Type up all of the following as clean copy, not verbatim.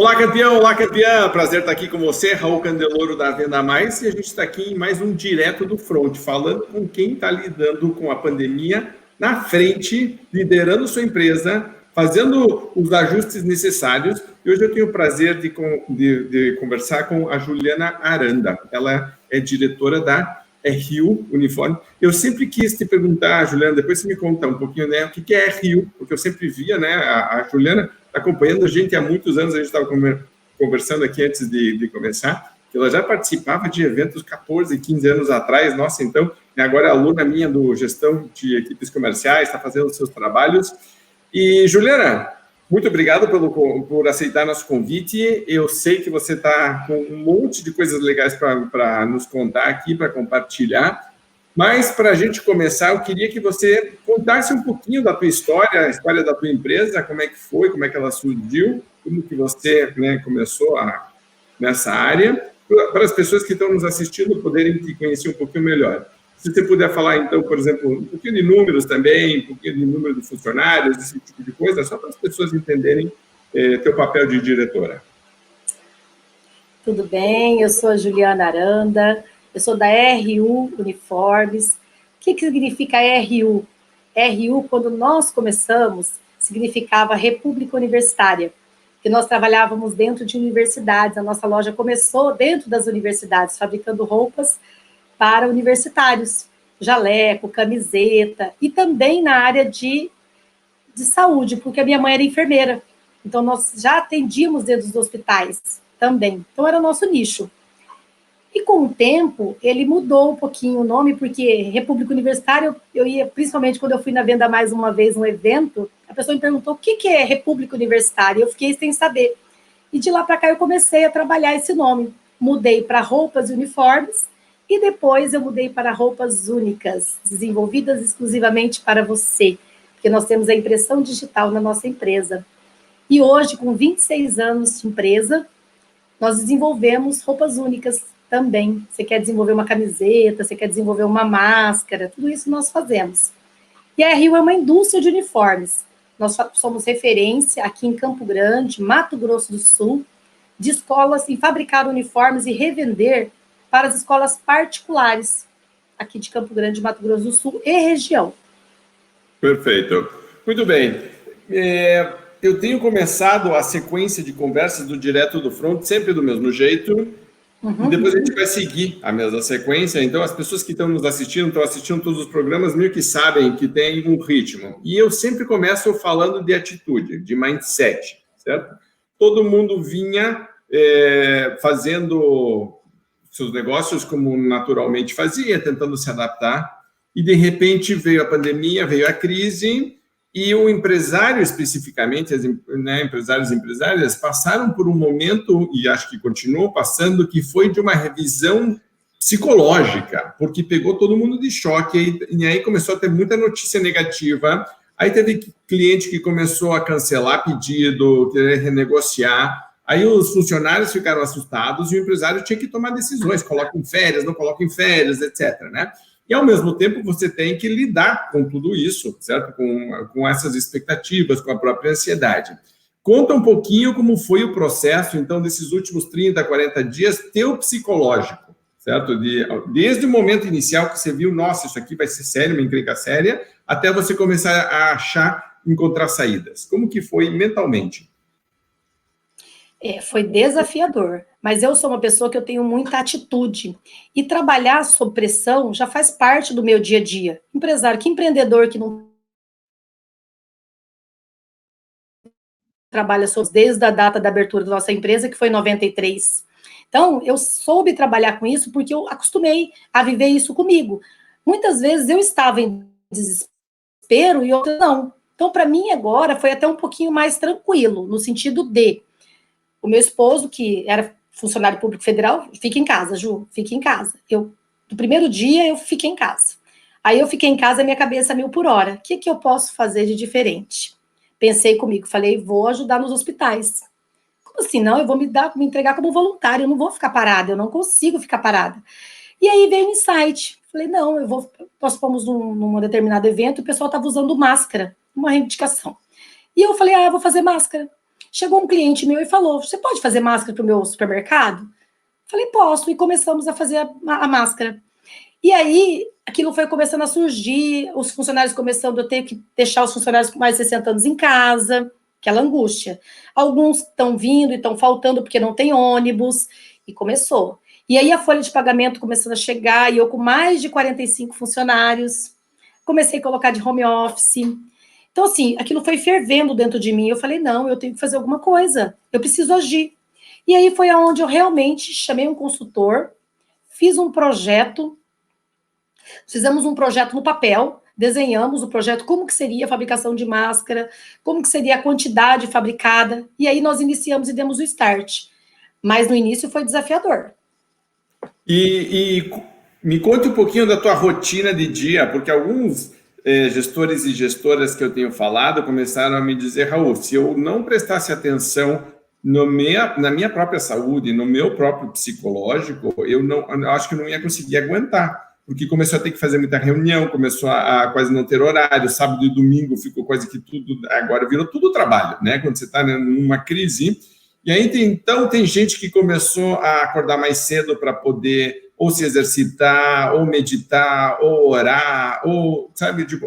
Olá, campeão! Olá, campeã! Prazer estar aqui com você, Raul Candeloro da Venda Mais, e a gente está aqui em mais um Direto do Front, falando com quem está lidando com a pandemia na frente, liderando sua empresa, fazendo os ajustes necessários. E hoje eu tenho o prazer de conversar com a Juliana Aranda. Ela é diretora da RU Uniforme. Eu sempre quis te perguntar, Juliana, depois você me conta um pouquinho, né, o que é RU, porque eu sempre via, né, a Juliana acompanhando a gente há muitos anos, a gente estava conversando aqui antes de começar, que ela já participava de eventos 14, 15 anos atrás, nossa, então, agora é aluna minha do gestão de equipes comerciais, está fazendo os seus trabalhos. E, Juliana, muito obrigado por aceitar nosso convite. Eu sei que você está com um monte de coisas legais para nos contar aqui, para compartilhar. Mas, para a gente começar, eu queria que você contasse um pouquinho da tua história, a história da tua empresa, como é que foi, como é que ela surgiu, como que você, né, começou nessa área, para as pessoas que estão nos assistindo poderem te conhecer um pouquinho melhor. Se você puder falar, então, por exemplo, um pouquinho de números também, um pouquinho de número de funcionários, esse tipo de coisa, só para as pessoas entenderem teu papel de diretora. Tudo bem, eu sou a Juliana Aranda, eu sou da RU Uniformes. O que significa RU? RU, quando nós começamos, significava República Universitária, que nós trabalhávamos dentro de universidades, a nossa loja começou dentro das universidades, fabricando roupas para universitários, jaleco, camiseta, e também na área de saúde, porque a minha mãe era enfermeira, então nós já atendíamos dentro dos hospitais também, então era o nosso nicho. E com o tempo, ele mudou um pouquinho o nome, porque República Universitária, eu ia, principalmente quando eu fui na Venda Mais uma vez, um evento, a pessoa me perguntou o que é República Universitária, eu fiquei sem saber. E de lá para cá eu comecei a trabalhar esse nome. Mudei para roupas e uniformes, e depois eu mudei para roupas únicas, desenvolvidas exclusivamente para você, porque nós temos a impressão digital na nossa empresa. E hoje, com 26 anos de empresa, nós desenvolvemos roupas únicas também. Você quer desenvolver uma camiseta, você quer desenvolver uma máscara, tudo isso nós fazemos. E a RU é uma indústria de uniformes. Nós somos referência aqui em Campo Grande, Mato Grosso do Sul, de escolas em fabricar uniformes e revender para as escolas particulares aqui de Campo Grande, Mato Grosso do Sul e região. Perfeito. Muito bem. Eu tenho começado a sequência de conversas do Direto do Front sempre do mesmo jeito, e depois a gente vai seguir a mesma sequência. Então, as pessoas que estão nos assistindo, estão assistindo todos os programas, meio que sabem que tem um ritmo. E eu sempre começo falando de atitude, de mindset, certo? Todo mundo vinha fazendo seus negócios como naturalmente fazia, tentando se adaptar, e de repente veio a pandemia, veio a crise, e o empresário especificamente, empresários e empresárias, passaram por um momento, e acho que continuam passando, que foi de uma revisão psicológica, porque pegou todo mundo de choque, e aí começou a ter muita notícia negativa, aí teve cliente que começou a cancelar pedido, querer renegociar, aí os funcionários ficaram assustados e o empresário tinha que tomar decisões, coloca em férias, não coloca em férias, etc., né? E, ao mesmo tempo, você tem que lidar com tudo isso, certo? Com essas expectativas, com a própria ansiedade. Conta um pouquinho como foi o processo, então, desses últimos 30, 40 dias, teu psicológico, certo? Desde o momento inicial que você viu, nossa, isso aqui vai ser sério, uma encrenca séria, até você começar a encontrar saídas. Como que foi mentalmente? Foi desafiador, mas eu sou uma pessoa que eu tenho muita atitude, e trabalhar sob pressão já faz parte do meu dia a dia. Empresário, que empreendedor que não trabalha desde a data da abertura da nossa empresa, que foi em 93. Então, eu soube trabalhar com isso porque eu acostumei a viver isso comigo. Muitas vezes eu estava em desespero e outras não. Então, para mim agora foi até um pouquinho mais tranquilo, no sentido de o meu esposo, que era funcionário público federal, fica em casa, Ju, fica em casa. No primeiro dia, eu fiquei em casa. Aí eu fiquei em casa, minha cabeça 1000 por hora. O que eu posso fazer de diferente? Pensei comigo, falei, vou ajudar nos hospitais. Como assim? Não, eu vou me entregar como voluntária, eu não vou ficar parada, eu não consigo ficar parada. E aí veio o insight. Falei, não, nós fomos num determinado evento e o pessoal estava usando máscara, uma reivindicação. E eu falei, eu vou fazer máscara. Chegou um cliente meu e falou, você pode fazer máscara para o meu supermercado? Falei, posso, e começamos a fazer a máscara. E aí, aquilo foi começando a surgir, os funcionários começando a ter que deixar os funcionários com mais de 60 anos em casa, aquela angústia. Alguns estão vindo e estão faltando porque não tem ônibus, e começou. E aí a folha de pagamento começando a chegar, e eu com mais de 45 funcionários, comecei a colocar de home office. Então, assim, aquilo foi fervendo dentro de mim. Eu falei, não, eu tenho que fazer alguma coisa, eu preciso agir. E aí foi aonde eu realmente chamei um consultor, fiz um projeto, fizemos um projeto no papel, desenhamos o projeto, como que seria a fabricação de máscara, como que seria a quantidade fabricada, e aí nós iniciamos e demos o start. Mas no início foi desafiador. E me conta um pouquinho da tua rotina de dia, porque alguns gestores e gestoras que eu tenho falado começaram a me dizer, Raul, se eu não prestasse atenção na minha própria saúde, no meu próprio psicológico, eu acho que eu não ia conseguir aguentar, porque começou a ter que fazer muita reunião, começou a quase não ter horário, sábado e domingo ficou quase que tudo, agora virou tudo trabalho, né? Quando você está numa crise. E aí, então, tem gente que começou a acordar mais cedo para poder ou se exercitar, ou meditar, ou orar, ou, sabe, tipo,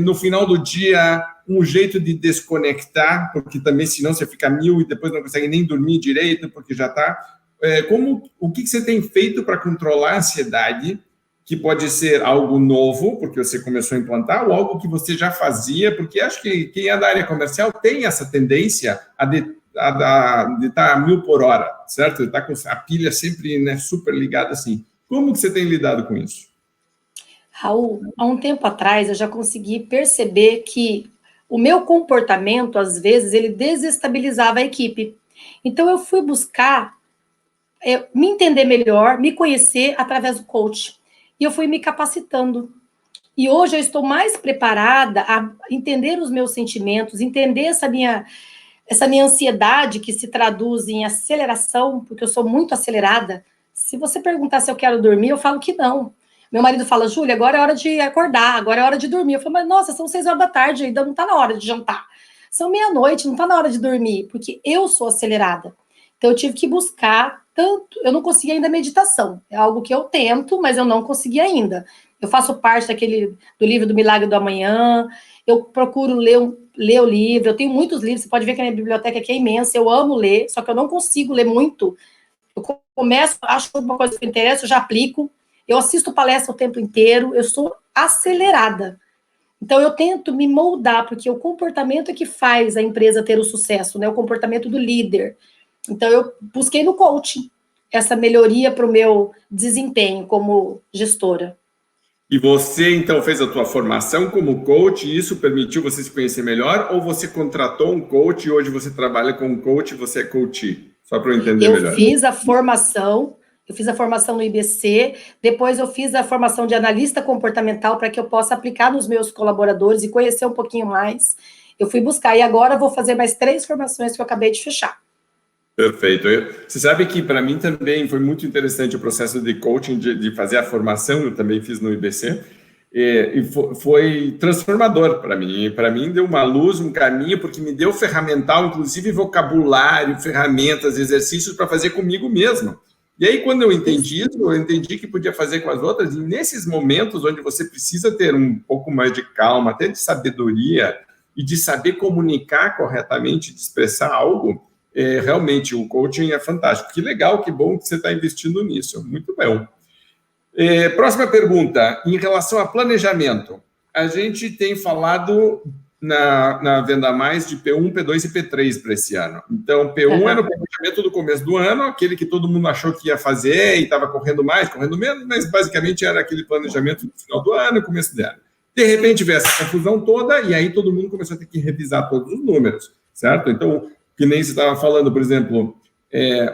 no final do dia, um jeito de desconectar, porque também, senão, você fica mil e depois não consegue nem dormir direito, porque já está... o que você tem feito para controlar a ansiedade, que pode ser algo novo, porque você começou a implantar, ou algo que você já fazia, porque acho que quem é da área comercial tem essa tendência de estar a 1000 por hora, certo? De estar com a pilha sempre, né, super ligada assim. Como que você tem lidado com isso? Raul, há um tempo atrás eu já consegui perceber que o meu comportamento, às vezes, ele desestabilizava a equipe. Então eu fui buscar me entender melhor, me conhecer através do coach. E eu fui me capacitando. E hoje eu estou mais preparada a entender os meus sentimentos, entender essa minha ansiedade que se traduz em aceleração, porque eu sou muito acelerada. Se você perguntar se eu quero dormir, eu falo que não. Meu marido fala, Júlia, agora é hora de acordar, agora é hora de dormir. Eu falo, mas nossa, são 6 horas da tarde, ainda não está na hora de jantar. São meia-noite, não está na hora de dormir, porque eu sou acelerada. Então eu tive que buscar tanto, eu não consegui ainda meditação. É algo que eu tento, mas eu não consegui ainda. Eu faço parte do livro do Milagre do Amanhã, eu procuro ler o livro, eu tenho muitos livros, você pode ver que a minha biblioteca aqui é imensa, eu amo ler, só que eu não consigo ler muito. Eu começo, acho uma coisa que me interessa, eu já aplico, eu assisto palestra o tempo inteiro, eu sou acelerada. Então eu tento me moldar, porque o comportamento é que faz a empresa ter o sucesso, né? O comportamento do líder. Então eu busquei no coaching essa melhoria para o meu desempenho como gestora. E você, então, fez a tua formação como coach e isso permitiu você se conhecer melhor? Ou você contratou um coach e hoje você trabalha com um coach e você é coach? Só para eu entender melhor. Eu fiz a formação no IBC, depois eu fiz a formação de analista comportamental para que eu possa aplicar nos meus colaboradores e conhecer um pouquinho mais. Eu fui buscar e agora vou fazer mais 3 formações que eu acabei de fechar. Perfeito. Você sabe que para mim também foi muito interessante o processo de coaching, de fazer a formação, eu também fiz no IBC, e foi transformador para mim. Para mim deu uma luz, um caminho, porque me deu ferramental, inclusive vocabulário, ferramentas, exercícios para fazer comigo mesmo. E aí, quando eu entendi isso, eu entendi que podia fazer com as outras, e nesses momentos onde você precisa ter um pouco mais de calma, até de sabedoria, e de saber comunicar corretamente, de expressar algo, realmente o coaching é fantástico. Que legal, que bom que você está investindo nisso. Muito bom. Próxima pergunta, em relação a planejamento. A gente tem falado na Venda Mais de P1, P2 e P3 para esse ano. Então, P1 era o planejamento do começo do ano, aquele que todo mundo achou que ia fazer e estava correndo mais, correndo menos, mas basicamente era aquele planejamento no final do ano e começo do ano. De repente veio essa confusão toda e aí todo mundo começou a ter que revisar todos os números, certo? Então, que nem você estava falando, por exemplo,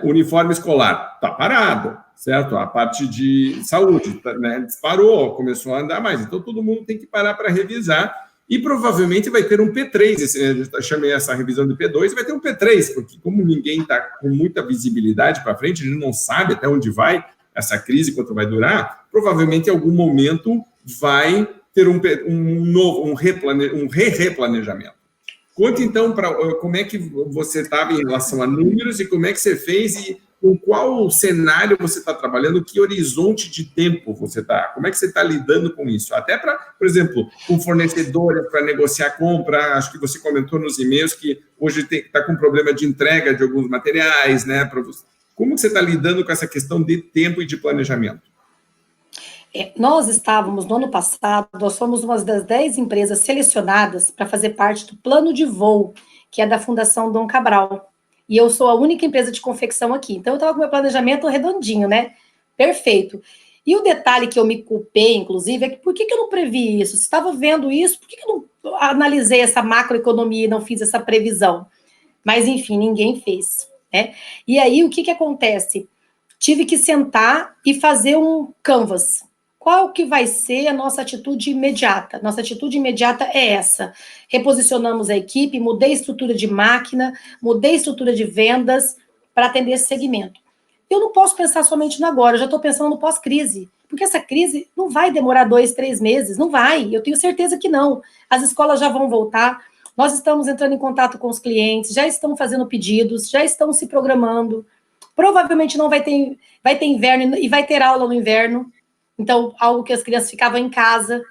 uniforme escolar, está parado, certo? A parte de saúde, né, disparou, começou a andar mais. Então, todo mundo tem que parar para revisar e provavelmente vai ter um P3. Eu chamei essa revisão de P2, vai ter um P3, porque como ninguém está com muita visibilidade para frente, a gente não sabe até onde vai essa crise, quanto vai durar, provavelmente em algum momento vai ter um replanejamento. Conte, então, como é que você estava em relação a números e como é que você fez e com qual cenário você está trabalhando, que horizonte de tempo você está, como é que você está lidando com isso? Até para, por exemplo, com fornecedores, para negociar compra, acho que você comentou nos e-mails que hoje está com problema de entrega de alguns materiais, né? Como você está lidando com essa questão de tempo e de planejamento? Nós estávamos, no ano passado, nós fomos uma das 10 empresas selecionadas para fazer parte do plano de voo, que é da Fundação Dom Cabral. E eu sou a única empresa de confecção aqui. Então, eu estava com meu planejamento redondinho, né? Perfeito. E o detalhe que eu me culpei, inclusive, é que por que eu não previ isso? Se estava vendo isso, por que eu não analisei essa macroeconomia e não fiz essa previsão? Mas, enfim, ninguém fez, né? E aí, o que acontece? Tive que sentar e fazer um canvas. Qual que vai ser a nossa atitude imediata? Nossa atitude imediata é essa. Reposicionamos a equipe, mudei a estrutura de máquina, mudei a estrutura de vendas para atender esse segmento. Eu não posso pensar somente no agora, eu já estou pensando no pós-crise, porque essa crise não vai demorar 2, 3 meses, não vai, eu tenho certeza que não. As escolas já vão voltar, nós estamos entrando em contato com os clientes, já estão fazendo pedidos, já estão se programando, provavelmente não vai ter inverno e vai ter aula no inverno, então, algo que as crianças ficavam em casa.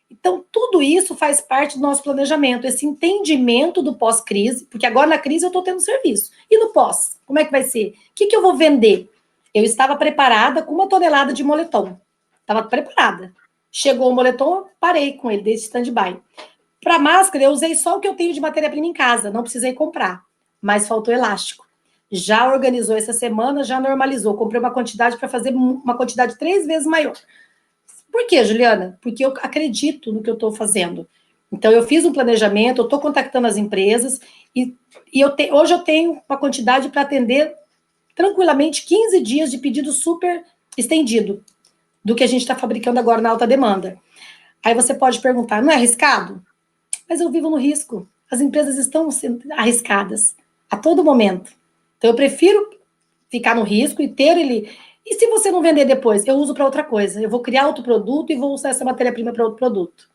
Então, tudo isso faz parte do nosso planejamento, esse entendimento do pós-crise, porque agora na crise eu estou tendo serviço. E no pós? Como é que vai ser? O que eu vou vender? Eu estava preparada com 1 tonelada de moletom. Estava preparada. Chegou o moletom, parei com ele, desde stand-by. Para máscara, eu usei só o que eu tenho de matéria-prima em casa, não precisei comprar, mas faltou elástico. Já organizou essa semana, já normalizou. Comprei uma quantidade para fazer uma quantidade 3 vezes maior. Por quê, Juliana? Porque eu acredito no que eu estou fazendo. Então, eu fiz um planejamento, eu estou contactando as empresas e hoje eu tenho uma quantidade para atender tranquilamente 15 dias de pedido super estendido do que a gente está fabricando agora na alta demanda. Aí você pode perguntar, não é arriscado? Mas eu vivo no risco. As empresas estão sendo arriscadas a todo momento. Então, eu prefiro ficar no risco e ter ele. E se você não vender depois? Eu uso para outra coisa. Eu vou criar outro produto e vou usar essa matéria-prima para outro produto.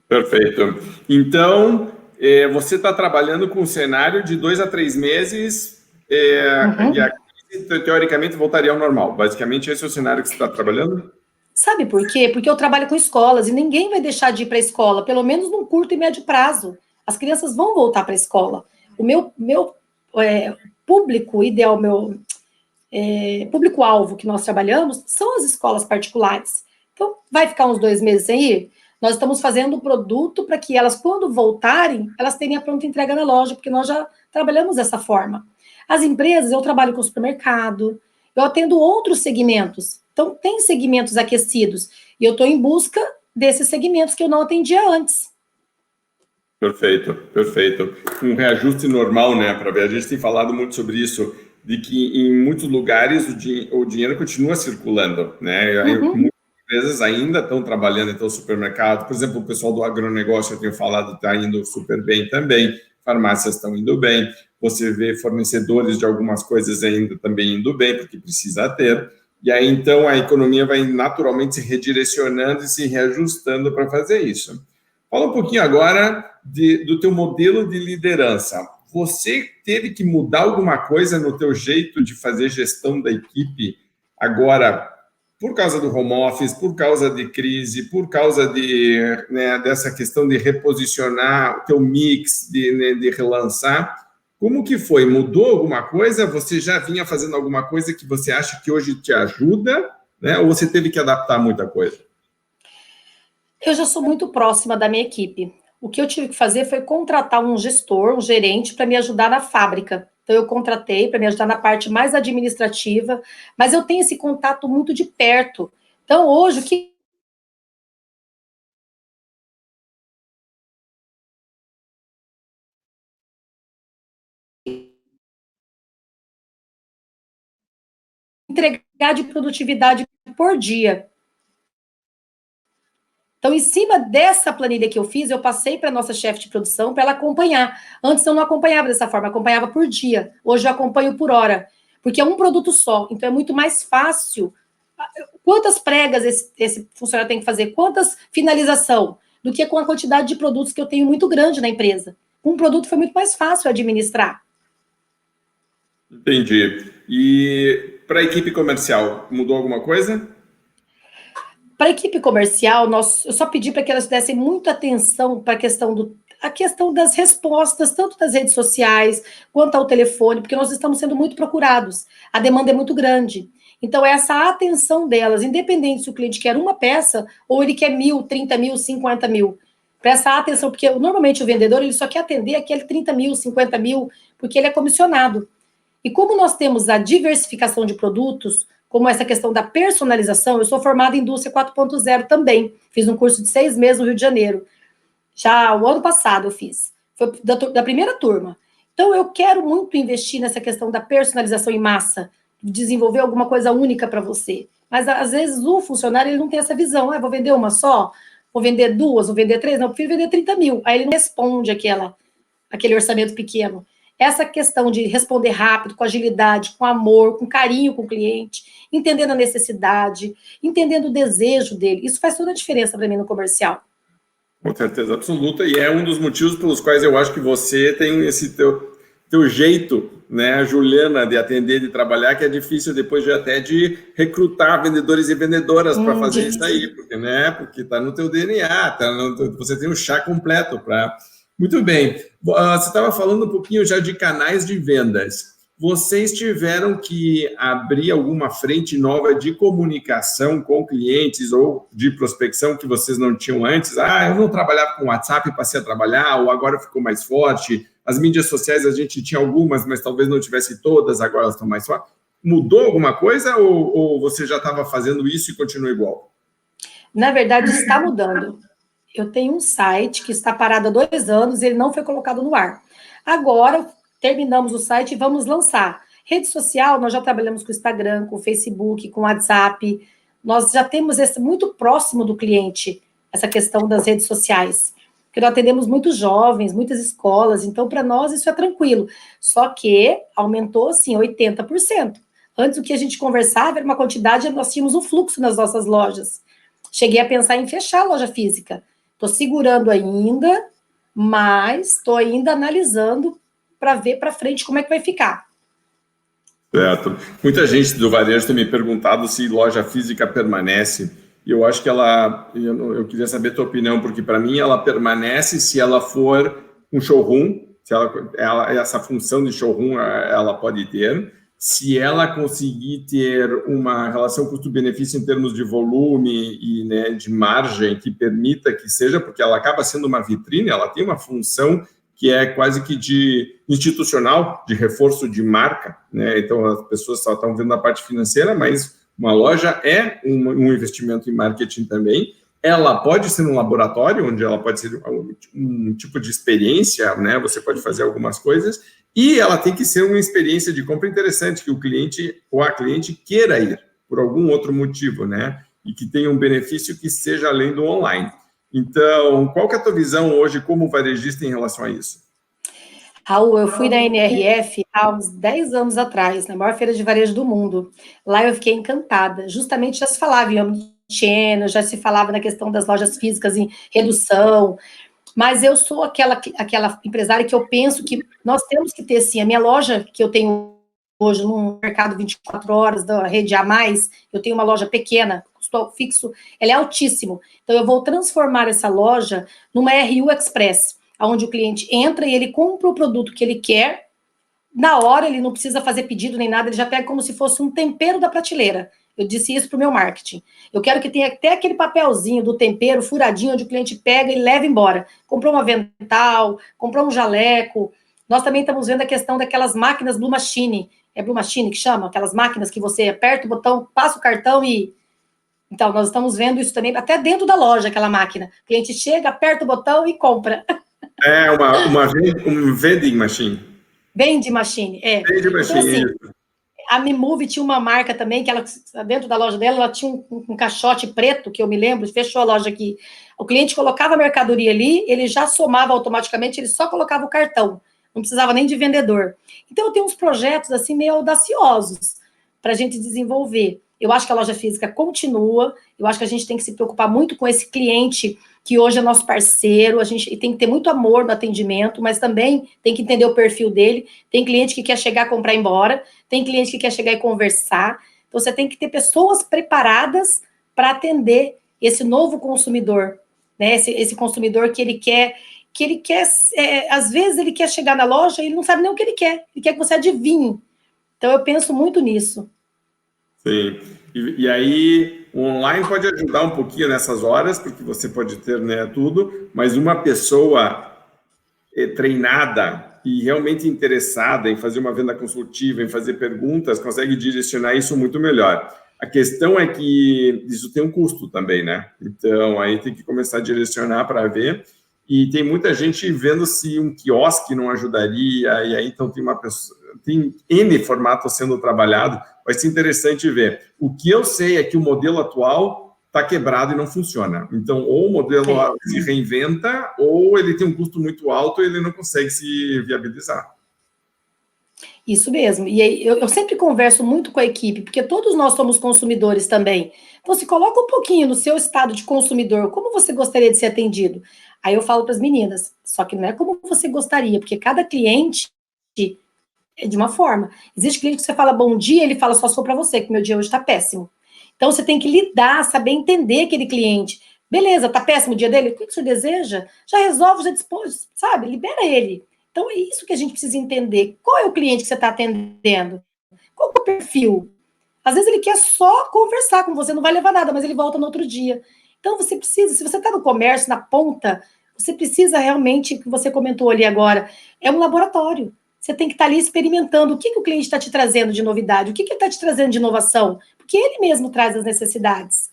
Perfeito. Então, você está trabalhando com um cenário de 2 a 3 meses e a crise, teoricamente, voltaria ao normal. Basicamente, esse é o cenário que você está trabalhando? Sabe por quê? Porque eu trabalho com escolas e ninguém vai deixar de ir para a escola, pelo menos num curto e médio prazo. As crianças vão voltar para a escola. O meu público ideal, público-alvo que nós trabalhamos são as escolas particulares. Então, vai ficar uns 2 meses sem ir? Nós estamos fazendo um produto para que elas, quando voltarem, elas tenham a pronta entrega na loja, porque nós já trabalhamos dessa forma. As empresas, eu trabalho com supermercado, eu atendo outros segmentos. Então, tem segmentos aquecidos, e eu estou em busca desses segmentos que eu não atendia antes. Perfeito, perfeito. Um reajuste normal, né, para ver. A gente tem falado muito sobre isso, de que em muitos lugares o dinheiro continua circulando, né? Muitas empresas ainda estão trabalhando, então, supermercado, por exemplo, o pessoal do agronegócio, eu tenho falado, está indo super bem também, farmácias estão indo bem, você vê fornecedores de algumas coisas ainda também indo bem, porque precisa ter, e aí, então, a economia vai naturalmente se redirecionando e se reajustando para fazer isso. Fala um pouquinho agora do teu modelo de liderança. Você teve que mudar alguma coisa no teu jeito de fazer gestão da equipe agora, por causa do home office, por causa de crise, por causa dessa questão de reposicionar o teu mix, de relançar? Como que foi? Mudou alguma coisa? Você já vinha fazendo alguma coisa que você acha que hoje te ajuda, né? Ou você teve que adaptar muita coisa? Eu já sou muito próxima da minha equipe. O que eu tive que fazer foi contratar um gestor, um gerente, para me ajudar na fábrica. Então, eu contratei para me ajudar na parte mais administrativa, mas eu tenho esse contato muito de perto. Então, hoje, o que entregar de produtividade por dia. Então, em cima dessa planilha que eu fiz, eu passei para a nossa chefe de produção para ela acompanhar. Antes eu não acompanhava dessa forma, eu acompanhava por dia. Hoje eu acompanho por hora, porque é um produto só. Então, é muito mais fácil. Quantas pregas esse funcionário tem que fazer? Quantas finalização? do que com a quantidade de produtos que eu tenho muito grande na empresa. Um produto foi muito mais fácil administrar. Entendi. E para a equipe comercial, mudou alguma coisa? Para a equipe comercial, eu só pedi para que elas dessem muita atenção para a questão das respostas, tanto das redes sociais quanto ao telefone, porque nós estamos sendo muito procurados. A demanda é muito grande. Então, essa atenção delas, independente se o cliente quer uma peça ou ele quer 1.000, 30.000, 50.000. Presta atenção, porque normalmente o vendedor ele só quer atender aquele 30.000, 50.000, porque ele é comissionado. E como nós temos a diversificação de produtos, como essa questão da personalização, eu sou formada em indústria 4.0 também. Fiz um curso de 6 meses no Rio de Janeiro. Já o ano passado eu fiz. Foi da primeira turma. Então, eu quero muito investir nessa questão da personalização em massa, desenvolver alguma coisa única para você. Mas, às vezes, o funcionário ele não tem essa visão. Vou vender uma só? Vou vender duas? Vou vender três? Não, eu prefiro vender 30.000. Aí ele não responde aquele orçamento pequeno. Essa questão de responder rápido, com agilidade, com amor, com carinho com o cliente, entendendo a necessidade, entendendo o desejo dele. Isso faz toda a diferença para mim no comercial. Com certeza absoluta, e é um dos motivos pelos quais eu acho que você tem esse teu jeito, né, Juliana, de atender, de trabalhar, que é difícil depois até de recrutar vendedores e vendedoras para fazer isso aí, porque está no teu DNA, você tem um chá completo para... Muito bem. Você estava falando um pouquinho já de canais de vendas. Vocês tiveram que abrir alguma frente nova de comunicação com clientes ou de prospecção que vocês não tinham antes? Eu não trabalhava com WhatsApp, passei a trabalhar, ou agora ficou mais forte. As mídias sociais a gente tinha algumas, mas talvez não tivesse todas, agora elas estão mais fortes. Mudou alguma coisa ou você já estava fazendo isso e continua igual? Na verdade, está mudando. Eu tenho um site que está parado há 2 anos e ele não foi colocado no ar. Agora, terminamos o site e vamos lançar. Rede social, nós já trabalhamos com o Instagram, com o Facebook, com o WhatsApp. Nós já temos esse muito próximo do cliente, essa questão das redes sociais. Porque nós atendemos muitos jovens, muitas escolas, então para nós isso é tranquilo. Só que aumentou, assim, 80%. Antes o que a gente conversava era uma quantidade, nós tínhamos um fluxo nas nossas lojas. Cheguei a pensar em fechar a loja física. Estou segurando ainda, mas estou ainda analisando para ver para frente como é que vai ficar. Certo. Muita gente do varejo tem me perguntado se loja física permanece. E eu acho que eu queria saber a tua opinião, porque para mim ela permanece se ela for um showroom, se essa função de showroom ela pode ter. Se ela conseguir ter uma relação custo-benefício em termos de volume e, né, de margem que permita que seja, porque ela acaba sendo uma vitrine, ela tem uma função que é quase que de institucional, de reforço de marca, né? Então as pessoas só estão vendo a parte financeira, mas uma loja é um investimento em marketing também. Ela pode ser um laboratório, onde ela pode ser um tipo de experiência, né? Você pode fazer algumas coisas, e ela tem que ser uma experiência de compra interessante, que o cliente ou a cliente queira ir, por algum outro motivo, né? E que tenha um benefício que seja além do online. Então, qual que é a tua visão hoje como varejista em relação a isso? Raul, eu fui na NRF há uns 10 anos atrás, na maior feira de varejo do mundo. Lá eu fiquei encantada. Justamente já se falava em omnichannel, já se falava na questão das lojas físicas em redução, mas eu sou aquela empresária que eu penso que nós temos que ter, sim, a minha loja que eu tenho hoje no mercado 24 horas da rede A+, eu tenho uma loja pequena, custo fixo, ela é altíssimo. Então, eu vou transformar essa loja numa RU Express, onde o cliente entra e ele compra o produto que ele quer, na hora ele não precisa fazer pedido nem nada, ele já pega como se fosse um tempero da prateleira. Eu disse isso para o meu marketing. Eu quero que tenha até aquele papelzinho do tempero furadinho, onde o cliente pega e leva embora. Comprou um avental, comprou um jaleco. Nós também estamos vendo a questão daquelas máquinas Blue Machine. É Blue Machine que chama? Aquelas máquinas que você aperta o botão, passa o cartão e... Então, nós estamos vendo isso também, até dentro da loja, aquela máquina. O cliente chega, aperta o botão e compra. É um vending machine. Vending machine, é. Vending machine, então, assim, a MeMove tinha uma marca também, que ela, dentro da loja dela, ela tinha um caixote preto, que eu me lembro, fechou a loja aqui. O cliente colocava a mercadoria ali, ele já somava automaticamente, ele só colocava o cartão. Não precisava nem de vendedor. Então, eu tenho uns projetos, assim, meio audaciosos para a gente desenvolver. eu acho que a loja física continua, eu acho que a gente tem que se preocupar muito com esse cliente que hoje é nosso parceiro, a gente tem que ter muito amor no atendimento, mas também tem que entender o perfil dele. Tem cliente que quer chegar, comprar e ir embora, tem cliente que quer chegar e conversar. Então, você tem que ter pessoas preparadas para atender esse novo consumidor, né? Esse consumidor que ele quer, às vezes ele quer chegar na loja e ele não sabe nem o que ele quer que você adivinhe. Então, eu penso muito nisso. Sim. E aí, o online pode ajudar um pouquinho nessas horas, porque você pode ter, né, tudo, mas uma pessoa treinada e realmente interessada em fazer uma venda consultiva, em fazer perguntas, consegue direcionar isso muito melhor. A questão é que isso tem um custo também, né? Então, aí tem que começar a direcionar para ver. E tem muita gente vendo se um quiosque não ajudaria, e aí então tem uma pessoa, tem N formatos sendo trabalhado, vai ser interessante ver. O que eu sei é que o modelo atual está quebrado e não funciona. Então, ou o modelo se reinventa, ou ele tem um custo muito alto e ele não consegue se viabilizar. Isso mesmo. E aí, eu sempre converso muito com a equipe, porque todos nós somos consumidores também. Então, se coloca um pouquinho no seu estado de consumidor, como você gostaria de ser atendido? Aí eu falo para as meninas, só que não é como você gostaria, porque cada cliente é de uma forma. Existe cliente que você fala bom dia, ele fala só sou para você, que meu dia hoje está péssimo. Então, você tem que lidar, saber entender aquele cliente. Beleza, tá péssimo o dia dele? O que você deseja? Já resolve, já dispõe, sabe? Libera ele. Então, é isso que a gente precisa entender. Qual é o cliente que você está atendendo? Qual é o perfil? Às vezes ele quer só conversar com você, não vai levar nada, mas ele volta no outro dia. Então, você precisa, se você está no comércio, na ponta, você precisa realmente, o que você comentou ali agora, é um laboratório. Você tem que estar ali experimentando o que o cliente está te trazendo de novidade, o que ele está te trazendo de inovação, porque ele mesmo traz as necessidades.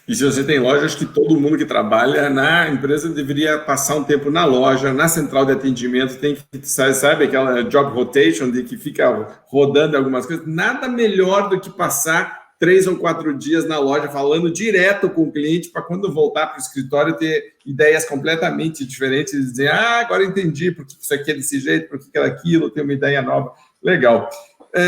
E se você tem loja, acho que todo mundo que trabalha na empresa deveria passar um tempo na loja, na central de atendimento, tem que, sabe, aquela job rotation de que fica rodando algumas coisas. Nada melhor do que passar 3 ou 4 dias na loja falando direto com o cliente para quando voltar para o escritório ter ideias completamente diferentes e dizer, agora entendi por que isso aqui é desse jeito, por que é aquilo, tem uma ideia nova. Legal.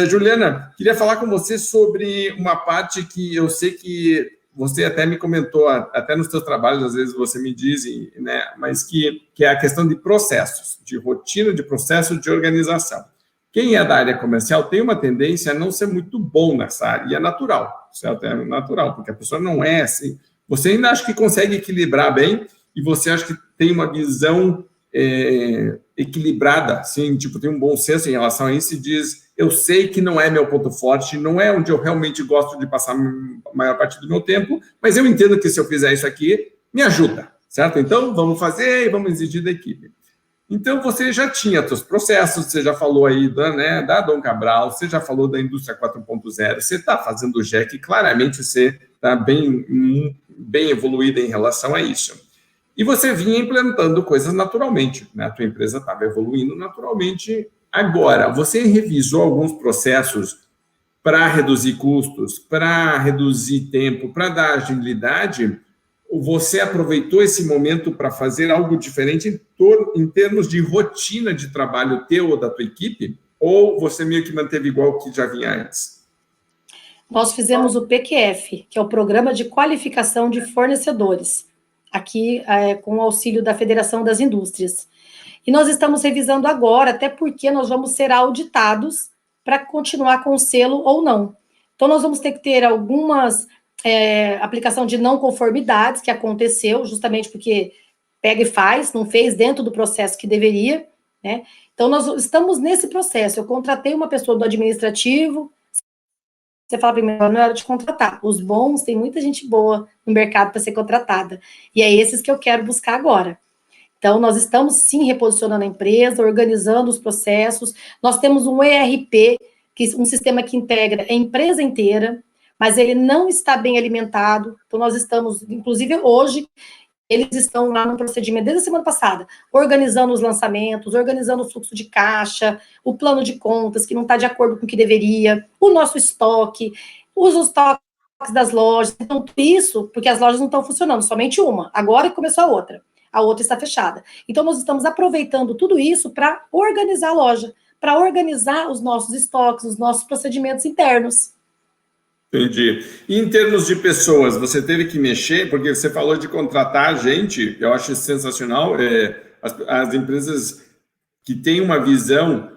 Juliana, queria falar com você sobre uma parte que eu sei que você até me comentou, até nos seus trabalhos, às vezes você me diz, né, mas que é a questão de processos, de rotina, de processo, de organização. Quem é da área comercial tem uma tendência a não ser muito bom nessa área, e é natural, certo? É natural, porque a pessoa não é assim. Você ainda acha que consegue equilibrar bem, e você acha que tem uma visão equilibrada, assim, tipo, tem um bom senso em relação a isso e diz, eu sei que não é meu ponto forte, não é onde eu realmente gosto de passar a maior parte do meu tempo, mas eu entendo que se eu fizer isso aqui, me ajuda, certo? Então, vamos fazer e vamos exigir da equipe. Então, você já tinha seus processos, você já falou aí da Dom Cabral, você já falou da indústria 4.0, você está fazendo o JEC, claramente você está bem evoluída em relação a isso. E você vinha implementando coisas naturalmente, né? A tua empresa estava evoluindo naturalmente. Agora, você revisou alguns processos para reduzir custos, para reduzir tempo, para dar agilidade? Ou você aproveitou esse momento para fazer algo diferente em termos de rotina de trabalho teu ou da tua equipe? Ou você meio que manteve igual o que já vinha antes? Nós fizemos o PQF, que é o Programa de Qualificação de Fornecedores, aqui com o auxílio da Federação das Indústrias. E nós estamos revisando agora, até porque nós vamos ser auditados para continuar com o selo ou não. Então, nós vamos ter que ter algumas aplicação de não conformidades que aconteceu, justamente porque pega e faz, não fez dentro do processo que deveria, né? Então, nós estamos nesse processo. Eu contratei uma pessoa do administrativo. Você fala primeiro, não era de contratar. Os bons, tem muita gente boa no mercado para ser contratada. E é esses que eu quero buscar agora. Então, nós estamos, sim, reposicionando a empresa, organizando os processos. Nós temos um ERP, um sistema que integra a empresa inteira, mas ele não está bem alimentado. Então, nós estamos, inclusive hoje, eles estão lá no procedimento, desde a semana passada, organizando os lançamentos, organizando o fluxo de caixa, o plano de contas, que não está de acordo com o que deveria, o nosso estoque, os estoques das lojas. Então, tudo isso, porque as lojas não estão funcionando, somente uma. Agora começou a outra está fechada. Então, nós estamos aproveitando tudo isso para organizar a loja, para organizar os nossos estoques, os nossos procedimentos internos. Entendi. E em termos de pessoas, você teve que mexer, porque você falou de contratar gente, eu acho sensacional. As empresas que têm uma visão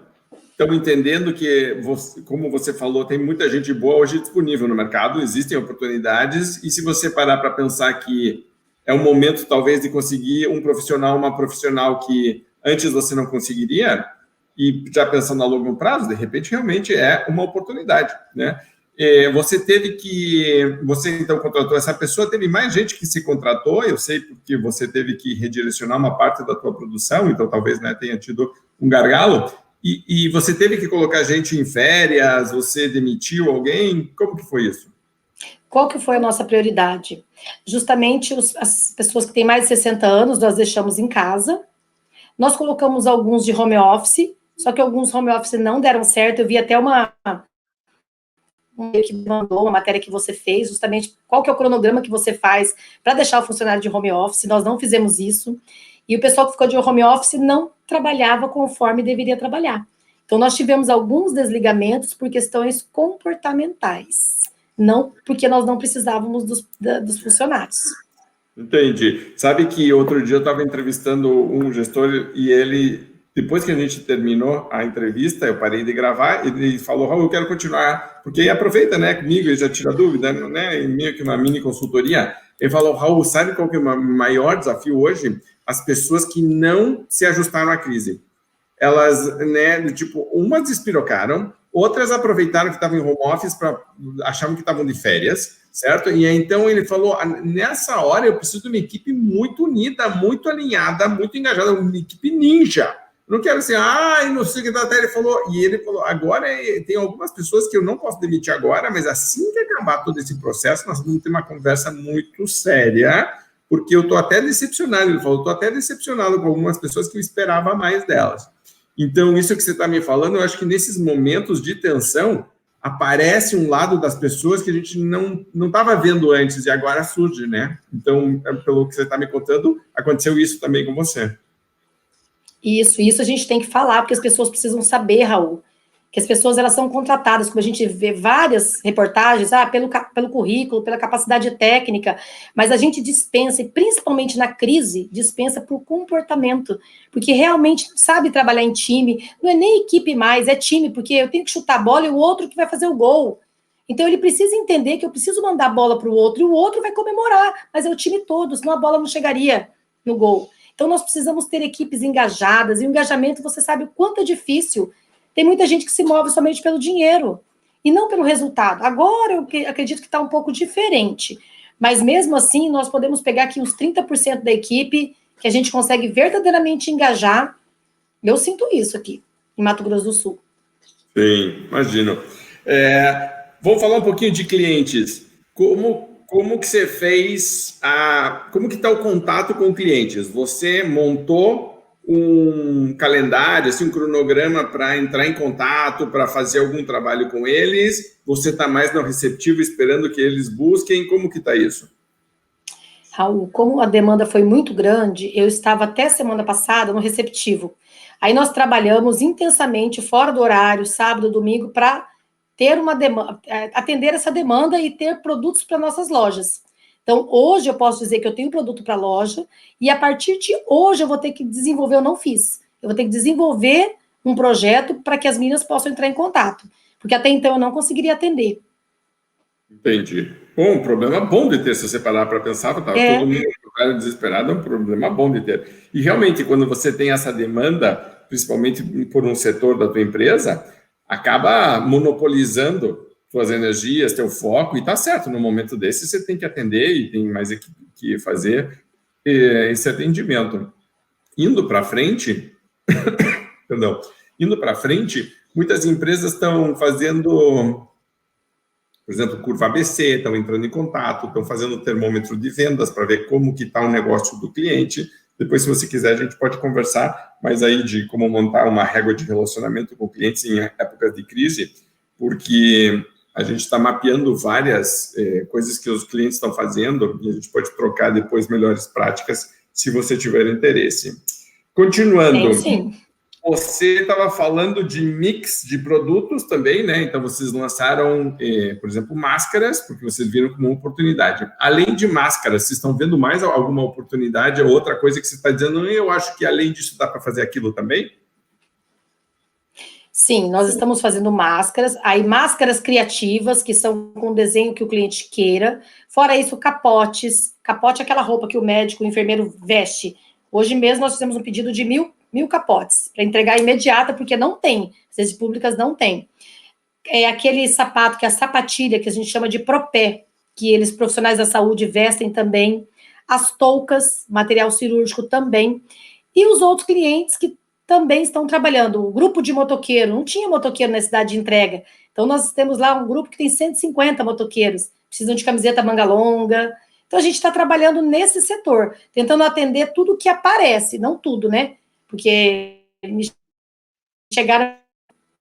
estão entendendo que, como você falou, tem muita gente boa hoje disponível no mercado, existem oportunidades, e se você parar para pensar que é um momento, talvez, de conseguir um profissional, uma profissional que antes você não conseguiria, e já pensando a longo prazo, de repente, realmente é uma oportunidade, né? Você então contratou essa pessoa, teve mais gente que se contratou, eu sei porque você teve que redirecionar uma parte da tua produção, então talvez, né, tenha tido um gargalo, e você teve que colocar gente em férias, você demitiu alguém, como que foi isso? Qual que foi a nossa prioridade? Justamente as pessoas que têm mais de 60 anos, nós deixamos em casa, nós colocamos alguns de home office, só que alguns home office não deram certo, eu vi até que mandou, uma matéria que você fez, justamente qual que é o cronograma que você faz para deixar o funcionário de home office, nós não fizemos isso, e o pessoal que ficou de home office não trabalhava conforme deveria trabalhar. Então, nós tivemos alguns desligamentos por questões comportamentais, não porque nós não precisávamos dos funcionários. Entendi. Sabe que outro dia eu estava entrevistando um gestor e ele, depois que a gente terminou a entrevista, eu parei de gravar, ele falou, Raul, eu quero continuar, porque aí aproveita, né, comigo, ele já tira dúvida, né, meio que uma mini consultoria. Ele falou, Raul, sabe qual que é o maior desafio hoje? As pessoas que não se ajustaram à crise. Elas, né, tipo, umas despirocaram, outras aproveitaram que estavam em home office para achavam que estavam de férias, certo? E aí, então ele falou, nessa hora eu preciso de uma equipe muito unida, muito alinhada, muito engajada, uma equipe ninja. Não quero assim, não sei o que tá. Até ele falou, agora tem algumas pessoas que eu não posso demitir agora, mas assim que acabar todo esse processo, nós vamos ter uma conversa muito séria, porque eu estou até decepcionado. Ele falou, estou até decepcionado com algumas pessoas que eu esperava mais delas. Então, isso que você está me falando, eu acho que nesses momentos de tensão, aparece um lado das pessoas que a gente não estava vendo antes e agora surge, né? Então, pelo que você está me contando, aconteceu isso também com você. Isso a gente tem que falar, porque as pessoas precisam saber, Raul, que as pessoas, elas são contratadas, como a gente vê várias reportagens, pelo currículo, pela capacidade técnica, mas a gente dispensa, e principalmente na crise, dispensa por comportamento, porque realmente sabe trabalhar em time, não é nem equipe mais, é time, porque eu tenho que chutar a bola e o outro que vai fazer o gol. Então ele precisa entender que eu preciso mandar a bola para o outro, e o outro vai comemorar, mas é o time todo, senão a bola não chegaria no gol. Então nós precisamos ter equipes engajadas, e o engajamento, você sabe o quanto é difícil. Tem muita gente que se move somente pelo dinheiro e não pelo resultado. Agora eu acredito que está um pouco diferente, mas mesmo assim nós podemos pegar aqui uns 30% da equipe que a gente consegue verdadeiramente engajar. Eu sinto isso aqui, em Mato Grosso do Sul. Sim, imagino. Vamos falar um pouquinho de clientes. Como que você fez, como que está o contato com clientes? Você montou um calendário, assim, um cronograma para entrar em contato, para fazer algum trabalho com eles? Você está mais no receptivo, esperando que eles busquem? Como que está isso? Raul, como a demanda foi muito grande, eu estava até semana passada no receptivo. Aí nós trabalhamos intensamente, fora do horário, sábado, domingo, para ter uma demanda, atender essa demanda e ter produtos para nossas lojas. Então, hoje eu posso dizer que eu tenho produto para a loja, e a partir de hoje eu vou ter que desenvolver, eu não fiz, eu vou ter que desenvolver um projeto para que as meninas possam entrar em contato, porque até então eu não conseguiria atender. Entendi. Bom, um problema bom de ter, se você parar para pensar, estava todo mundo desesperado, é um problema bom de ter. E realmente, quando você tem essa demanda, principalmente por um setor da tua empresa, acaba monopolizando suas energias, teu foco, e tá certo, no momento desse você tem que atender e tem mais que fazer esse atendimento. Indo para frente, perdão, muitas empresas estão fazendo, por exemplo, curva ABC, estão entrando em contato, estão fazendo termômetro de vendas para ver como que está o negócio do cliente. Depois, se você quiser, a gente pode conversar mais aí de como montar uma régua de relacionamento com clientes em épocas de crise, porque a gente está mapeando várias coisas que os clientes estão fazendo e a gente pode trocar depois melhores práticas se você tiver interesse. Continuando. Sim. você estava falando de mix de produtos também, né? Então, vocês lançaram, por exemplo, máscaras, porque vocês viram como uma oportunidade. Além de máscaras, vocês estão vendo mais alguma oportunidade ou outra coisa que você está dizendo? Eu acho que além disso dá para fazer aquilo também? Sim, nós estamos fazendo máscaras, aí máscaras criativas, que são com o desenho que o cliente queira. Fora isso, capotes. Capote é aquela roupa que o médico, o enfermeiro veste. Hoje mesmo nós fizemos um pedido de mil capotes, para entregar imediata, porque não tem. As redes públicas não tem. É aquele sapato, que é a sapatilha, que a gente chama de propé, que eles, profissionais da saúde, vestem também. As toucas, material cirúrgico também. E os outros clientes que também estão trabalhando. O grupo de motoqueiro, não tinha motoqueiro na cidade de entrega. Então, nós temos lá um grupo que tem 150 motoqueiros, precisam de camiseta manga longa. Então, a gente está trabalhando nesse setor, tentando atender tudo que aparece, não tudo, né? Porque me chegaram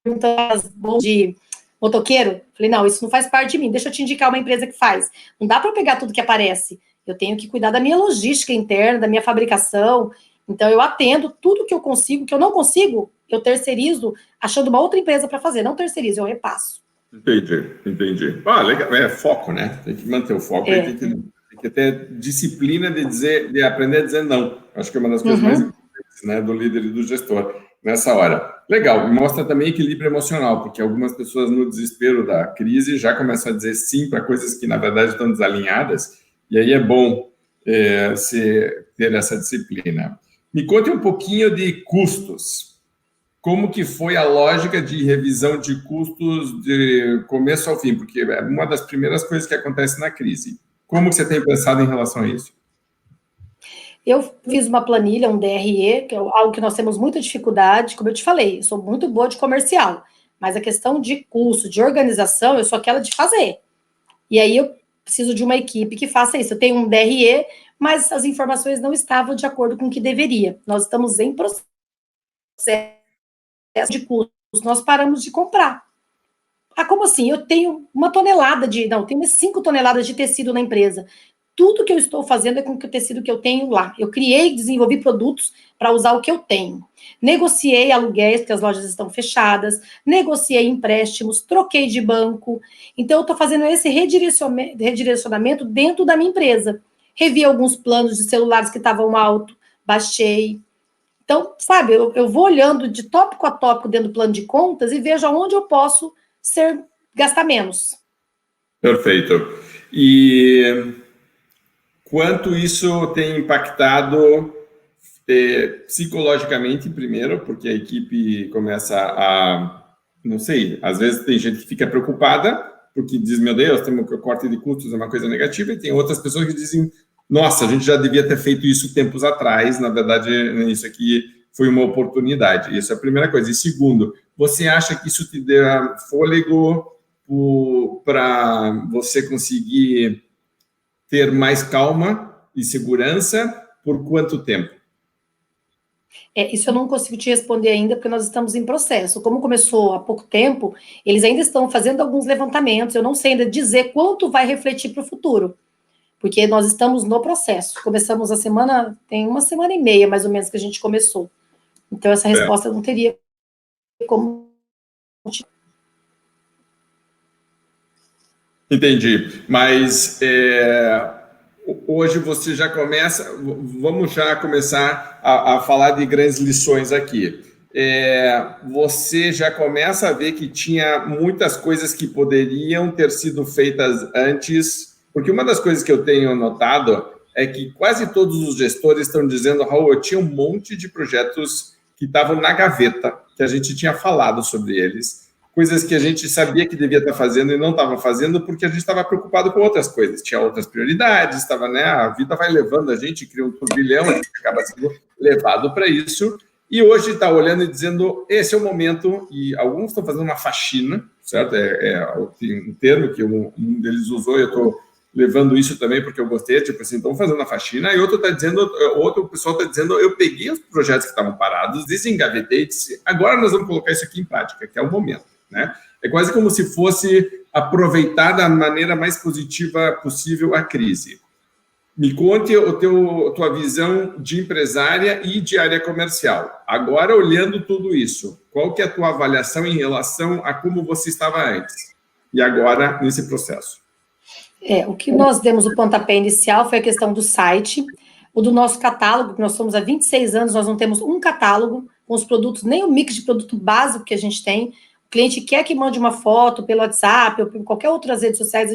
perguntas de motoqueiro, falei, não, isso não faz parte de mim, deixa eu te indicar uma empresa que faz. Não dá para eu pegar tudo que aparece, eu tenho que cuidar da minha logística interna, da minha fabricação. Então, eu atendo tudo que eu consigo, que eu não consigo, eu terceirizo, achando uma outra empresa para fazer. Não terceirizo, eu repasso. Entendi. Ah, legal. É foco, né? Tem que manter o foco e tem que ter disciplina de aprender a dizer não. Acho que é uma das coisas mais importantes, né, do líder e do gestor nessa hora. Legal. E mostra também equilíbrio emocional, porque algumas pessoas no desespero da crise já começam a dizer sim para coisas que, na verdade, estão desalinhadas. E aí é bom ter essa disciplina. Me conte um pouquinho de custos. Como que foi a lógica de revisão de custos de começo ao fim? Porque é uma das primeiras coisas que acontece na crise. Como que você tem pensado em relação a isso? Eu fiz uma planilha, um DRE, que é algo que nós temos muita dificuldade. Como eu te falei, eu sou muito boa de comercial, mas a questão de custo, de organização, eu sou aquela de fazer. E aí eu preciso de uma equipe que faça isso. Eu tenho um DRE, mas as informações não estavam de acordo com o que deveria. Nós estamos em processo de custos, nós paramos de comprar. Ah, como assim? Eu tenho tenho 5 toneladas de tecido na empresa. Tudo que eu estou fazendo é com o tecido que eu tenho lá. Eu criei e desenvolvi produtos para usar o que eu tenho. Negociei aluguéis, porque as lojas estão fechadas, negociei empréstimos, troquei de banco. Então, eu estou fazendo esse redirecionamento dentro da minha empresa. Revi alguns planos de celulares que estavam alto, baixei. Então, sabe, eu vou olhando de tópico a tópico dentro do plano de contas e vejo aonde eu posso gastar menos. Perfeito. E quanto isso tem impactado psicologicamente, primeiro, porque a equipe começa não sei, às vezes tem gente que fica preocupada, porque diz, meu Deus, temos que o corte de custos é uma coisa negativa, e tem outras pessoas que dizem, nossa, a gente já devia ter feito isso tempos atrás, na verdade, isso aqui foi uma oportunidade. Isso é a primeira coisa. E segundo, você acha que isso te deu fôlego para você conseguir ter mais calma e segurança por quanto tempo? Isso eu não consigo te responder ainda, porque nós estamos em processo. Como começou há pouco tempo, eles ainda estão fazendo alguns levantamentos, eu não sei ainda dizer quanto vai refletir para o futuro, porque nós estamos no processo. Começamos tem uma semana e meia, mais ou menos, que a gente começou. Então, essa resposta eu não teria como... Entendi, mas hoje você já começa, vamos já começar a falar de grandes lições aqui. Você já começa a ver que tinha muitas coisas que poderiam ter sido feitas antes, porque uma das coisas que eu tenho notado é que quase todos os gestores estão dizendo, Raul, eu tinha um monte de projetos que estavam na gaveta, que a gente tinha falado sobre eles, coisas que a gente sabia que devia estar fazendo e não estava fazendo porque a gente estava preocupado com outras coisas, tinha outras prioridades, a vida vai levando a gente, cria um turbilhão, a gente acaba sendo levado para isso, e hoje está olhando e dizendo, esse é o momento, e alguns estão fazendo uma faxina, certo? Tem um termo que um deles usou, e eu estou levando isso também porque eu gostei, tipo assim, estão fazendo a faxina, e outro pessoal está dizendo, eu peguei os projetos que estavam parados, desengavetei e disse, agora nós vamos colocar isso aqui em prática, que é o momento. Né? É quase como se fosse aproveitar da maneira mais positiva possível a crise. Me conte tua visão de empresária e de área comercial. Agora, olhando tudo isso, qual que é a tua avaliação em relação a como você estava antes e agora nesse processo? O que nós demos o pontapé inicial foi a questão do site, o do nosso catálogo, que nós somos há 26 anos, nós não temos um catálogo com os produtos, nem o mix de produto básico que a gente tem. O cliente quer que mande uma foto pelo WhatsApp ou por qualquer outras redes sociais,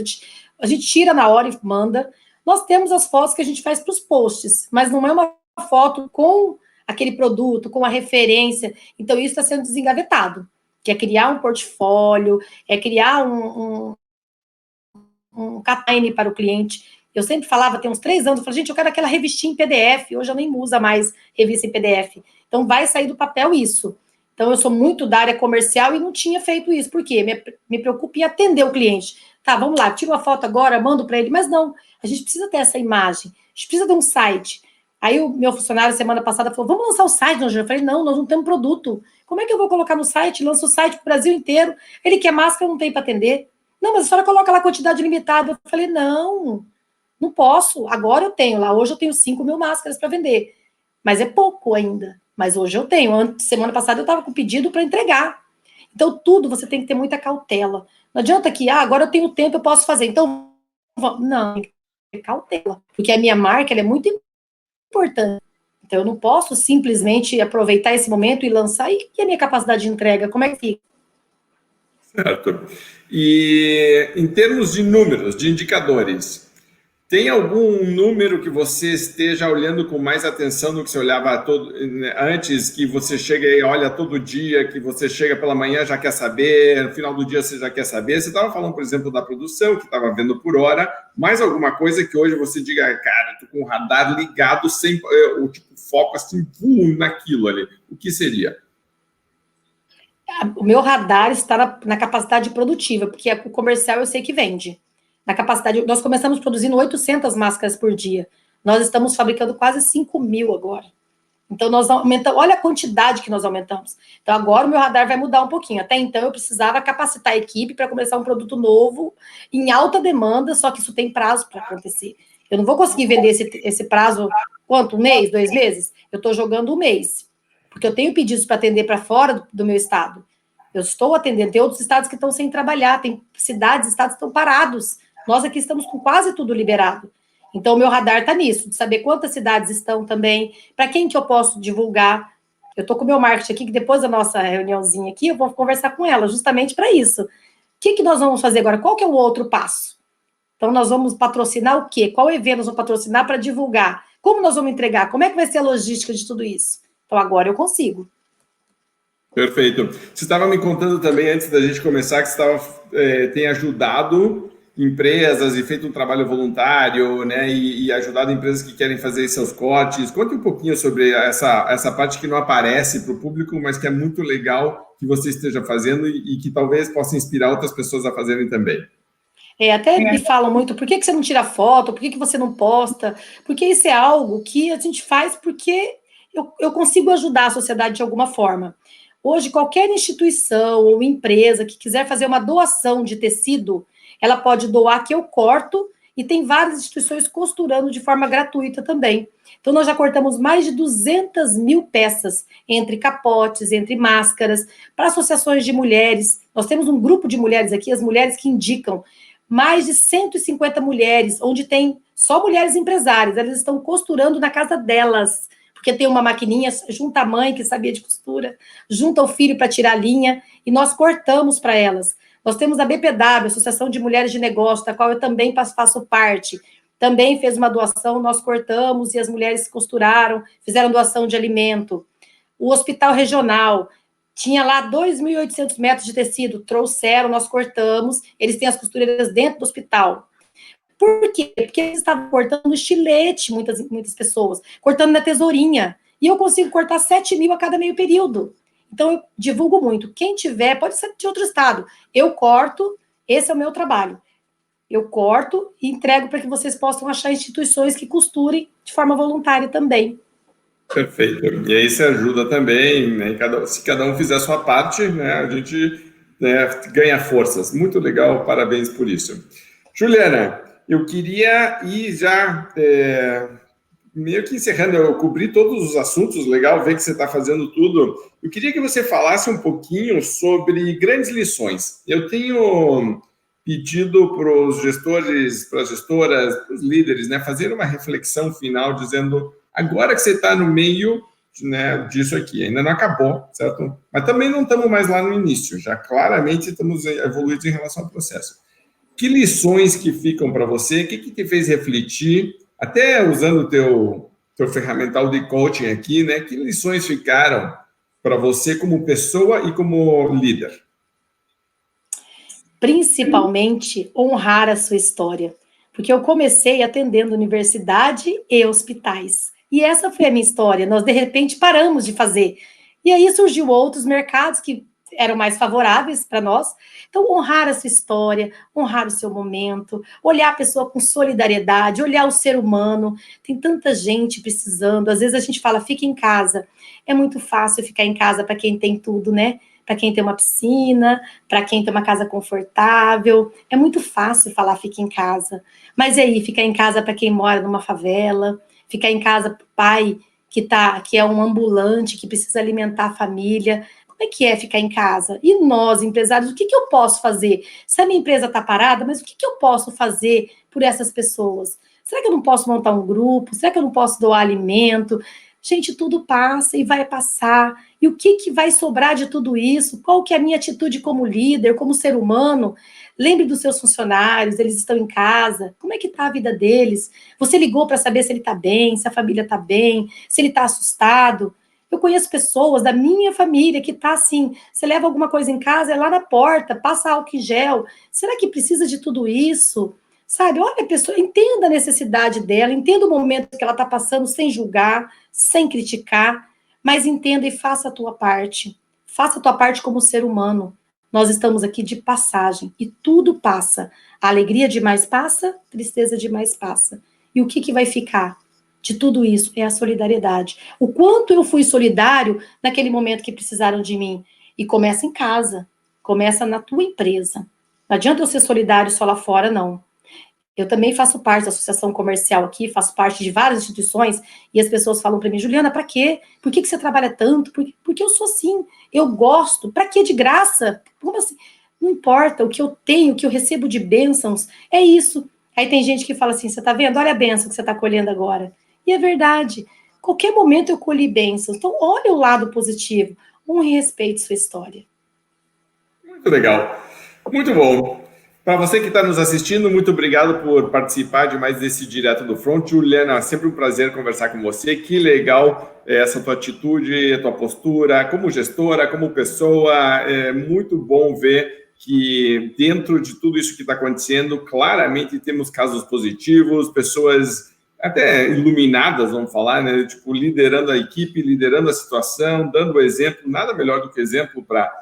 a gente tira na hora e manda. Nós temos as fotos que a gente faz para os posts, mas não é uma foto com aquele produto, com a referência. Então, isso está sendo desengavetado, que é criar um portfólio, é criar um catine para o cliente. Eu sempre falava, tem uns 3 anos, eu falei, gente, eu quero aquela revistinha em PDF, hoje eu nem uso mais revista em PDF. Então, vai sair do papel isso. Então, eu sou muito da área comercial e não tinha feito isso. Por quê? Me preocupo em atender o cliente. Tá, vamos lá, tiro a foto agora, mando para ele. Mas não, a gente precisa ter essa imagem. A gente precisa de um site. Aí o meu funcionário, semana passada, falou, vamos lançar o site, não? Eu falei, não, nós não temos produto. Como é que eu vou colocar no site? Lanço o site para o Brasil inteiro. Ele quer máscara, não tem para atender. Não, mas a senhora coloca lá quantidade limitada. Eu falei, não posso. Agora eu tenho lá. Hoje eu tenho 5.000 máscaras para vender. Mas é pouco ainda. Mas hoje eu tenho. Semana passada eu estava com pedido para entregar. Então, tudo você tem que ter muita cautela. Não adianta que, agora eu tenho tempo, eu posso fazer. Então, não, tem que ter cautela. Porque a minha marca ela é muito importante. Então, eu não posso simplesmente aproveitar esse momento e lançar. E a minha capacidade de entrega, como é que fica? Certo. E em termos de números, de indicadores, tem algum número que você esteja olhando com mais atenção do que você olhava antes, que você chega e olha todo dia, que você chega pela manhã já quer saber, no final do dia você já quer saber? Você estava falando, por exemplo, da produção, que estava vendo por hora, mais alguma coisa que hoje você diga, cara, estou com o radar ligado, sem o tipo foco assim, naquilo ali. O que seria? O meu radar está na capacidade produtiva, porque o comercial eu sei que vende. Na capacidade, nós começamos produzindo 800 máscaras por dia. Nós estamos fabricando quase 5.000 agora. Então, nós aumentamos, olha a quantidade que nós aumentamos. Então, agora o meu radar vai mudar um pouquinho. Até então, eu precisava capacitar a equipe para começar um produto novo, em alta demanda, só que isso tem prazo para acontecer. Eu não vou conseguir vender esse prazo, quanto? 1 mês, 2 meses? Eu estou jogando 1 mês, porque eu tenho pedidos para atender para fora do meu estado. Eu estou atendendo, tem outros estados que estão sem trabalhar, tem cidades, estados que estão parados. Nós aqui estamos com quase tudo liberado. Então, o meu radar está nisso, de saber quantas cidades estão também, para quem que eu posso divulgar. Eu estou com o meu marketing aqui, que depois da nossa reuniãozinha aqui, eu vou conversar com ela, justamente para isso. O que nós vamos fazer agora? Qual que é o outro passo? Então, nós vamos patrocinar o quê? Qual evento nós vamos patrocinar para divulgar? Como nós vamos entregar? Como é que vai ser a logística de tudo isso? Então, agora eu consigo. Perfeito. Você estava me contando também, antes da gente começar, que você tem ajudado empresas e feito um trabalho voluntário, né, e ajudado empresas que querem fazer seus cortes. Conte um pouquinho sobre essa parte que não aparece para o público, mas que é muito legal que você esteja fazendo e que talvez possa inspirar outras pessoas a fazerem também. Até me falam muito, por que você não tira foto? Por que você não posta? Porque isso é algo que a gente faz porque eu consigo ajudar a sociedade de alguma forma. Hoje, qualquer instituição ou empresa que quiser fazer uma doação de tecido, ela pode doar que eu corto, e tem várias instituições costurando de forma gratuita também. Então, nós já cortamos mais de 200.000 peças, entre capotes, entre máscaras, para associações de mulheres. Nós temos um grupo de mulheres aqui, as mulheres que indicam, mais de 150 mulheres, onde tem só mulheres empresárias, elas estão costurando na casa delas, porque tem uma maquininha, junta a mãe que sabia de costura, junta o filho para tirar a linha, e nós cortamos para elas. Nós temos a BPW, Associação de Mulheres de Negócio, da qual eu também faço parte, também fez uma doação, nós cortamos e as mulheres costuraram, fizeram doação de alimento. O Hospital Regional tinha lá 2.800 metros de tecido, trouxeram, nós cortamos, eles têm as costureiras dentro do hospital. Por quê? Porque eles estavam cortando estilete, muitas pessoas, cortando na tesourinha, e eu consigo cortar 7.000 a cada meio período. Então, eu divulgo muito. Quem tiver, pode ser de outro estado. Eu corto, esse é o meu trabalho. Eu corto e entrego para que vocês possam achar instituições que costurem de forma voluntária também. Perfeito. E aí você ajuda também, né? Se cada um fizer a sua parte, né, a gente ganha forças. Muito legal, parabéns por isso. Juliana, eu queria ir já meio que encerrando. Eu cobri todos os assuntos, legal ver que você está fazendo tudo. Eu queria que você falasse um pouquinho sobre grandes lições. Eu tenho pedido para os gestores, para as gestoras, para os líderes, né, fazer uma reflexão final dizendo, agora que você está no meio, né, disso aqui, ainda não acabou, certo? Mas também não estamos mais lá no início, já claramente estamos evoluídos em relação ao processo. Que lições que ficam para você? O que te fez refletir? Até usando o teu ferramental de coaching aqui, né? Que lições ficaram para você como pessoa e como líder? Principalmente honrar a sua história, porque eu comecei atendendo universidade e hospitais, e essa foi a minha história. Nós de repente paramos de fazer, e aí surgiu outros mercados que eram mais favoráveis para nós. Então, honrar a sua história, honrar o seu momento, olhar a pessoa com solidariedade, olhar o ser humano. Tem tanta gente precisando. Às vezes a gente fala, fica em casa. É muito fácil ficar em casa para quem tem tudo, né? Para quem tem uma piscina, para quem tem uma casa confortável. É muito fácil falar fica em casa. Mas e aí, ficar em casa para quem mora numa favela, ficar em casa para o pai que é um ambulante, que precisa alimentar a família. Como é que é ficar em casa? E nós, empresários, o que eu posso fazer? Se a minha empresa está parada, mas o que eu posso fazer por essas pessoas? Será que eu não posso montar um grupo? Será que eu não posso doar alimento? Gente, tudo passa e vai passar. E o que vai sobrar de tudo isso? Qual que é a minha atitude como líder, como ser humano? Lembre dos seus funcionários, eles estão em casa. Como é que está a vida deles? Você ligou para saber se ele está bem, se a família está bem, se ele está assustado? Eu conheço pessoas da minha família que tá assim, você leva alguma coisa em casa, é lá na porta, passa álcool em gel. Será que precisa de tudo isso? Sabe, olha a pessoa, entenda a necessidade dela, entenda o momento que ela está passando sem julgar, sem criticar, mas entenda e faça a tua parte. Faça a tua parte como ser humano. Nós estamos aqui de passagem e tudo passa. A alegria demais passa, tristeza demais passa. E o que vai ficar de tudo isso? É a solidariedade. O quanto eu fui solidário naquele momento que precisaram de mim. E começa em casa, começa na tua empresa. Não adianta eu ser solidário só lá fora, não. Eu também faço parte da associação comercial aqui, faço parte de várias instituições, e as pessoas falam para mim, Juliana, para quê? Por que você trabalha tanto? Porque eu sou assim, eu gosto. Para quê de graça? Como assim? Não importa, o que eu tenho, o que eu recebo de bênçãos, é isso. Aí tem gente que fala assim, você está vendo? Olha a bênção que você está colhendo agora. E é verdade. Qualquer momento eu colhi bênçãos. Então, olha o lado positivo. Honre e respeite sua história. Muito legal. Muito bom. Para você que está nos assistindo, muito obrigado por participar de mais desse Direto do Front. Juliana, sempre um prazer conversar com você. Que legal essa tua atitude, a tua postura, como gestora, como pessoa. É muito bom ver que dentro de tudo isso que está acontecendo, claramente temos casos positivos, pessoas até iluminadas, vamos falar, né? Tipo, liderando a equipe, liderando a situação, dando o exemplo. Nada melhor do que exemplo para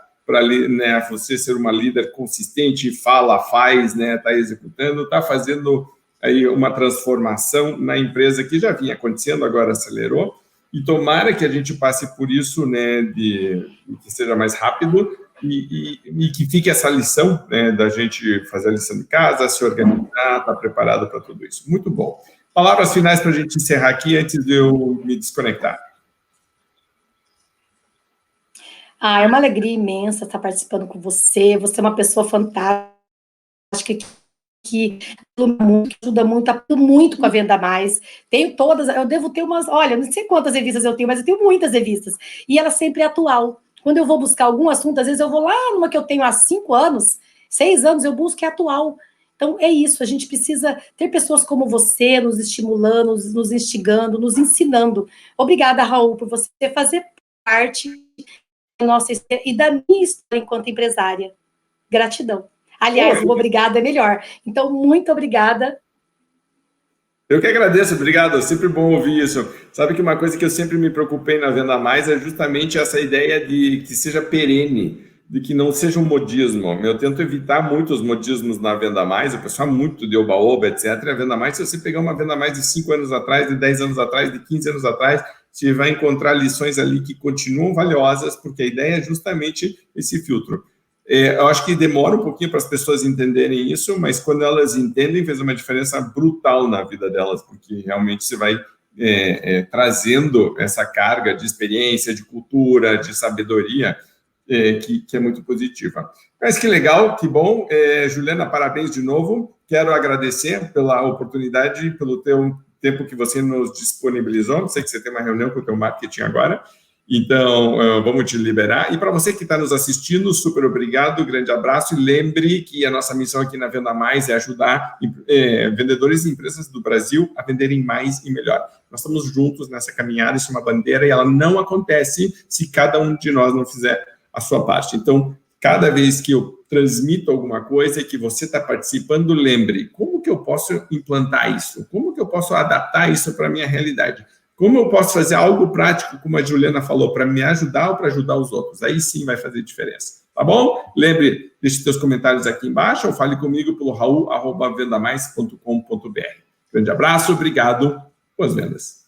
né, você ser uma líder consistente, fala, faz, né, está executando, está fazendo aí uma transformação na empresa que já vinha acontecendo, agora acelerou, e tomara que a gente passe por isso, né, que seja mais rápido e que fique essa lição, né, da gente fazer a lição de casa, se organizar, estar preparado para tudo isso. Muito bom. Palavras finais para a gente encerrar aqui antes de eu me desconectar. É uma alegria imensa estar participando com você. Você é uma pessoa fantástica que ajuda muito com a Venda Mais. Tenho todas, eu devo ter umas, olha, não sei quantas revistas eu tenho, mas eu tenho muitas revistas. E ela sempre é atual. Quando eu vou buscar algum assunto, às vezes eu vou lá numa que eu tenho há 5 anos, 6 anos, eu busco é atual. Então, é isso, a gente precisa ter pessoas como você nos estimulando, nos instigando, nos ensinando. Obrigada, Raul, por você fazer parte da nossa história e da minha história enquanto empresária. Gratidão. Aliás, o obrigado é melhor. Então, muito obrigada. Eu que agradeço, obrigado. É sempre bom ouvir isso. Sabe que uma coisa que eu sempre me preocupei na Venda Mais é justamente essa ideia de que seja perene, de que não seja um modismo. Eu tento evitar muitos modismos na Venda Mais, o pessoal muito de oba-oba, etc. A Venda Mais, se você pegar uma Venda Mais de 5 anos atrás, de 10 anos atrás, de 15 anos atrás, você vai encontrar lições ali que continuam valiosas, porque a ideia é justamente esse filtro. Eu acho que demora um pouquinho para as pessoas entenderem isso, mas quando elas entendem, fez uma diferença brutal na vida delas, porque realmente você vai trazendo essa carga de experiência, de cultura, de sabedoria, que é muito positiva. Mas que legal, que bom. Juliana, parabéns de novo. Quero agradecer pela oportunidade, pelo tempo que você nos disponibilizou. Sei que você tem uma reunião com o teu marketing agora, então vamos te liberar. E para você que está nos assistindo, super obrigado, grande abraço. E lembre que a nossa missão aqui na Venda Mais é ajudar vendedores e empresas do Brasil a venderem mais e melhor. Nós estamos juntos nessa caminhada, isso é uma bandeira, e ela não acontece se cada um de nós não fizer a sua parte. Então, cada vez que eu transmito alguma coisa e que você está participando, lembre, como que eu posso implantar isso? Como que eu posso adaptar isso para a minha realidade? Como eu posso fazer algo prático, como a Juliana falou, para me ajudar ou para ajudar os outros? Aí sim vai fazer diferença, tá bom? Lembre, deixe seus comentários aqui embaixo ou fale comigo pelo raul@vendamais.com.br. Grande abraço, obrigado, boas vendas.